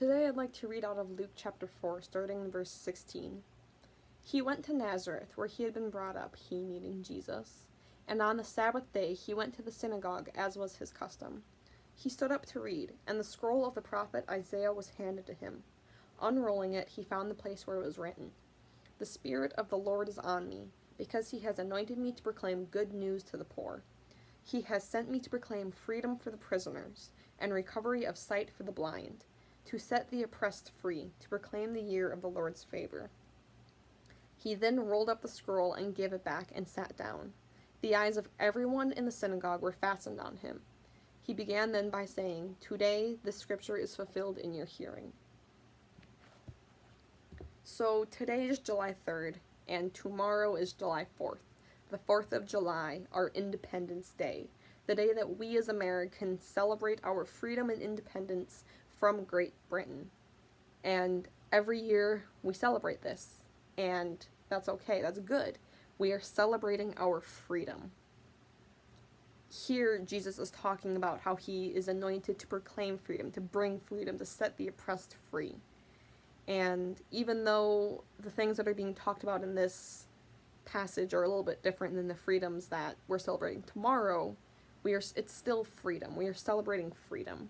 Today I'd like to read out of Luke chapter 4, starting in verse 16. He went to Nazareth, where he had been brought up, he meaning Jesus. And on the Sabbath day he went to the synagogue, as was his custom. He stood up to read, and the scroll of the prophet Isaiah was handed to him. Unrolling it, he found the place where it was written, "The Spirit of the Lord is on me, because he has anointed me to proclaim good news to the poor. He has sent me to proclaim freedom for the prisoners, and recovery of sight for the blind, to set the oppressed free, to proclaim the year of the Lord's favor." He then rolled up the scroll and gave it back and sat down. The eyes of everyone in the synagogue were fastened on him. He began then by saying, "Today this scripture is fulfilled in your hearing." So today is July 3rd, and tomorrow is July 4th, the 4th of July, our Independence Day, the day that we as Americans celebrate our freedom and independence from Great Britain. And every year we celebrate this, and that's okay, that's good. We are celebrating our freedom. Here, Jesus is talking about how he is anointed to proclaim freedom, to bring freedom, to set the oppressed free. And even though the things that are being talked about in this passage are a little bit different than the freedoms that we're celebrating tomorrow, it's still freedom. We are celebrating freedom.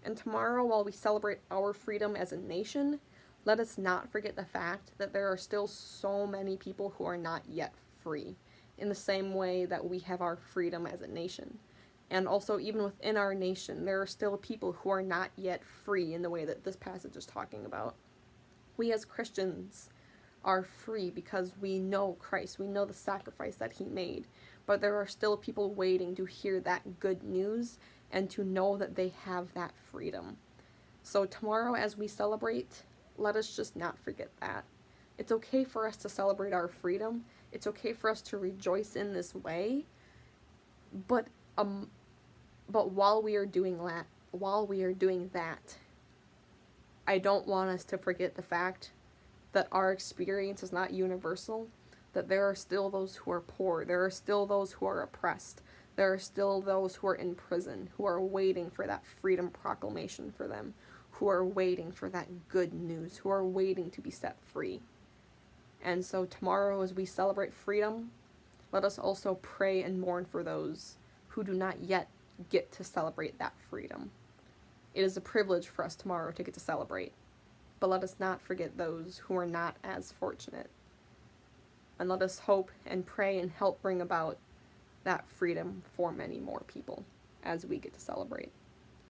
And tomorrow, while we celebrate our freedom as a nation, let us not forget the fact that there are still so many people who are not yet free, in the same way that we have our freedom as a nation. And also, even within our nation, there are still people who are not yet free in the way that this passage is talking about. We as Christians are free because we know Christ, we know the sacrifice that he made, but there are still people waiting to hear that good news and to know that they have that freedom. So tomorrow, as we celebrate, let us just not forget that. It's okay for us to celebrate our freedom. It's okay for us to rejoice in this way. But while we are doing that, I don't want us to forget the fact that our experience is not universal, that there are still those who are poor, there are still those who are oppressed, there are still those who are in prison, who are waiting for that freedom proclamation for them, who are waiting for that good news, who are waiting to be set free. And so tomorrow, as we celebrate freedom, let us also pray and mourn for those who do not yet get to celebrate that freedom. It is a privilege for us tomorrow to get to celebrate, but let us not forget those who are not as fortunate. And let us hope and pray and help bring about that freedom for many more people as we get to celebrate.